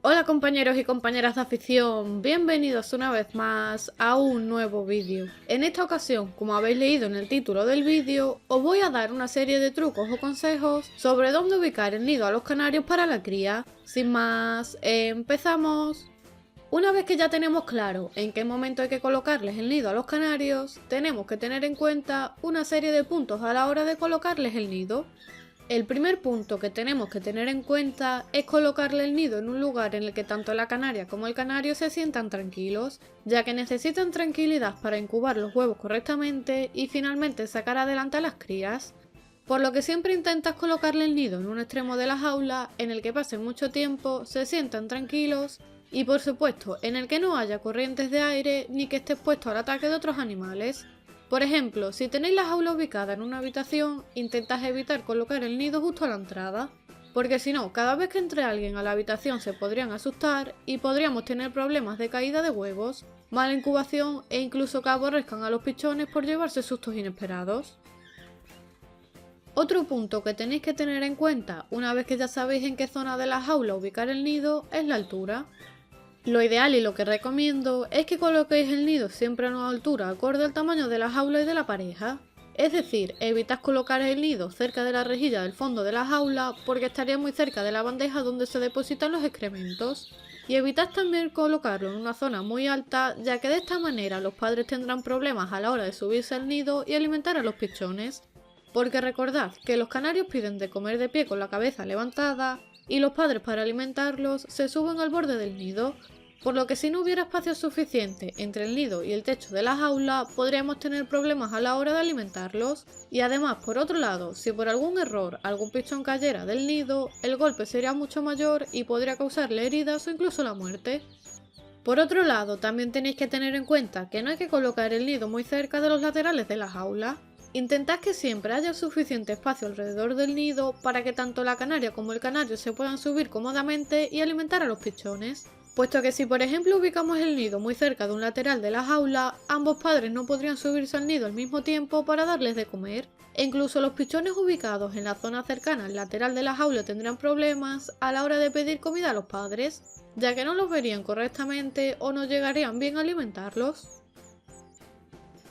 Hola compañeros y compañeras de afición, bienvenidos una vez más a un nuevo vídeo. En esta ocasión, como habéis leído en el título del vídeo, os voy a dar una serie de trucos o consejos sobre dónde ubicar el nido a los canarios para la cría. Sin más, empezamos. Una vez que ya tenemos claro en qué momento hay que colocarles el nido a los canarios, tenemos que tener en cuenta una serie de puntos a la hora de colocarles el nido. El primer punto que tenemos que tener en cuenta es colocarle el nido en un lugar en el que tanto la canaria como el canario se sientan tranquilos, ya que necesitan tranquilidad para incubar los huevos correctamente y finalmente sacar adelante a las crías. Por lo que siempre intentas colocarle el nido en un extremo de la jaula en el que pasen mucho tiempo, se sientan tranquilos y por supuesto en el que no haya corrientes de aire ni que esté expuesto al ataque de otros animales. Por ejemplo, si tenéis la jaula ubicada en una habitación, intentad evitar colocar el nido justo a la entrada, porque si no, cada vez que entre alguien a la habitación se podrían asustar y podríamos tener problemas de caída de huevos, mala incubación e incluso que aborrezcan a los pichones por llevarse sustos inesperados. Otro punto que tenéis que tener en cuenta una vez que ya sabéis en qué zona de la jaula ubicar el nido es la altura. Lo ideal y lo que recomiendo es que coloquéis el nido siempre a una altura acorde al tamaño de la jaula y de la pareja. Es decir, evitad colocar el nido cerca de la rejilla del fondo de la jaula porque estaría muy cerca de la bandeja donde se depositan los excrementos. Y evitad también colocarlo en una zona muy alta, ya que de esta manera los padres tendrán problemas a la hora de subirse al nido y alimentar a los pichones. Porque recordad que los canarios piden de comer de pie con la cabeza levantada y los padres para alimentarlos se suben al borde del nido. Por lo que si no hubiera espacio suficiente entre el nido y el techo de la jaula, podríamos tener problemas a la hora de alimentarlos. Y además, por otro lado, si por algún error algún pichón cayera del nido, el golpe sería mucho mayor y podría causarle heridas o incluso la muerte. Por otro lado, también tenéis que tener en cuenta que no hay que colocar el nido muy cerca de los laterales de la jaula. Intentad que siempre haya suficiente espacio alrededor del nido para que tanto la canaria como el canario se puedan subir cómodamente y alimentar a los pichones. Puesto que si por ejemplo ubicamos el nido muy cerca de un lateral de la jaula, ambos padres no podrían subirse al nido al mismo tiempo para darles de comer, e incluso los pichones ubicados en la zona cercana al lateral de la jaula tendrían problemas a la hora de pedir comida a los padres, ya que no los verían correctamente o no llegarían bien a alimentarlos.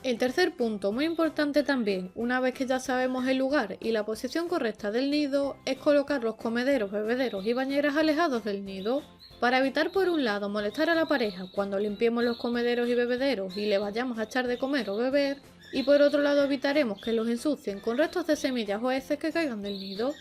El tercer punto, muy importante también, una vez que ya sabemos el lugar y la posición correcta del nido, es colocar los comederos, bebederos y bañeras alejados del nido, para evitar por un lado molestar a la pareja cuando limpiemos los comederos y bebederos y le vayamos a echar de comer o beber, y por otro lado evitaremos que los ensucien con restos de semillas o heces que caigan del nido.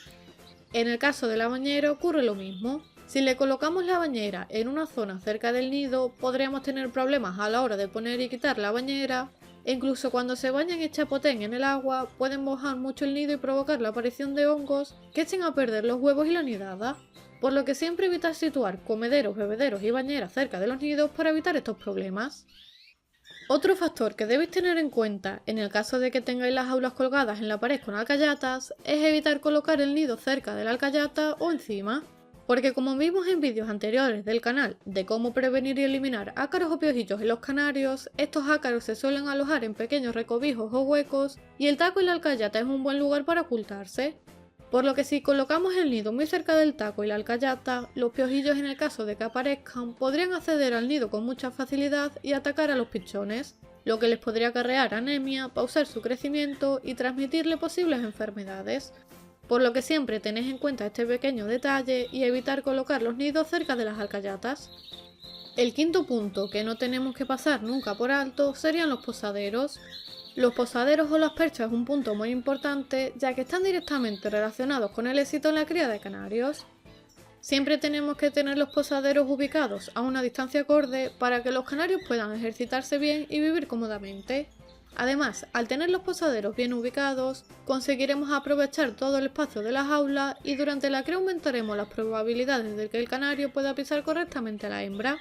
En el caso de la bañera ocurre lo mismo. Si le colocamos la bañera en una zona cerca del nido, podríamos tener problemas a la hora de poner y quitar la bañera, e incluso cuando se bañan y chapoteen en el agua, pueden mojar mucho el nido y provocar la aparición de hongos que echen a perder los huevos y la nidada. Por lo que siempre evitad situar comederos, bebederos y bañeras cerca de los nidos para evitar estos problemas. Otro factor que debéis tener en cuenta en el caso de que tengáis las jaulas colgadas en la pared con alcayatas es evitar colocar el nido cerca de la alcayata o encima, porque como vimos en vídeos anteriores del canal de cómo prevenir y eliminar ácaros o piojillos en los canarios, estos ácaros se suelen alojar en pequeños recovijos o huecos y el taco y la alcayata es un buen lugar para ocultarse. Por lo que si colocamos el nido muy cerca del taco y la alcayata, los piojillos en el caso de que aparezcan podrían acceder al nido con mucha facilidad y atacar a los pichones, lo que les podría acarrear anemia, pausar su crecimiento y transmitirle posibles enfermedades. Por lo que siempre tenéis en cuenta este pequeño detalle y evitar colocar los nidos cerca de las alcayatas. El quinto punto que no tenemos que pasar nunca por alto serían los posaderos. Los posaderos o las perchas es un punto muy importante ya que están directamente relacionados con el éxito en la cría de canarios. Siempre tenemos que tener los posaderos ubicados a una distancia acorde para que los canarios puedan ejercitarse bien y vivir cómodamente. Además, al tener los posaderos bien ubicados, conseguiremos aprovechar todo el espacio de la jaula y durante la cría aumentaremos las probabilidades de que el canario pueda pisar correctamente a la hembra.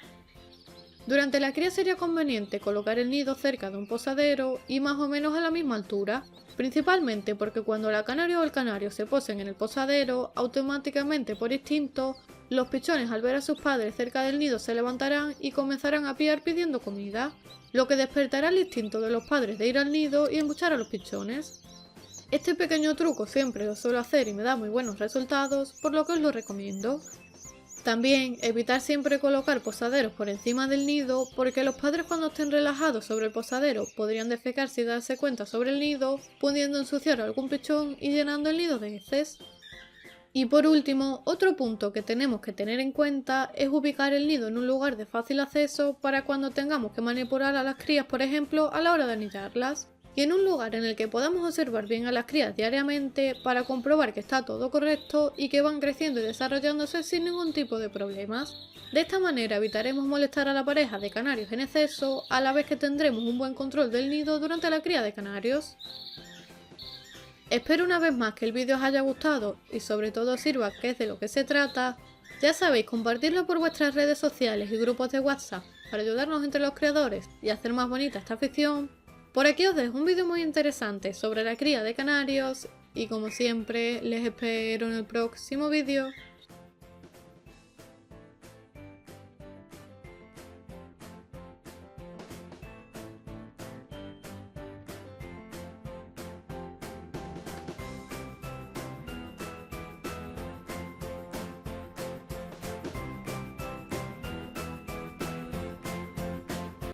Durante la cría sería conveniente colocar el nido cerca de un posadero y más o menos a la misma altura, principalmente porque cuando la canaria o el canario se posen en el posadero, automáticamente por instinto, los pichones al ver a sus padres cerca del nido se levantarán y comenzarán a piar pidiendo comida, lo que despertará el instinto de los padres de ir al nido y embuchar a los pichones. Este pequeño truco siempre lo suelo hacer y me da muy buenos resultados, por lo que os lo recomiendo. También evitar siempre colocar posaderos por encima del nido, porque los padres cuando estén relajados sobre el posadero podrían defecar sin darse cuenta sobre el nido, pudiendo ensuciar algún pichón y llenando el nido de heces. Y por último, otro punto que tenemos que tener en cuenta es ubicar el nido en un lugar de fácil acceso para cuando tengamos que manipular a las crías, por ejemplo, a la hora de anidarlas. Y en un lugar en el que podamos observar bien a las crías diariamente para comprobar que está todo correcto y que van creciendo y desarrollándose sin ningún tipo de problemas. De esta manera evitaremos molestar a la pareja de canarios en exceso, a la vez que tendremos un buen control del nido durante la cría de canarios. Espero una vez más que el vídeo os haya gustado y sobre todo os sirva, que es de lo que se trata. Ya sabéis, compartirlo por vuestras redes sociales y grupos de WhatsApp para ayudarnos entre los creadores y hacer más bonita esta afición. Por aquí os dejo un vídeo muy interesante sobre la cría de canarios y como siempre les espero en el próximo vídeo.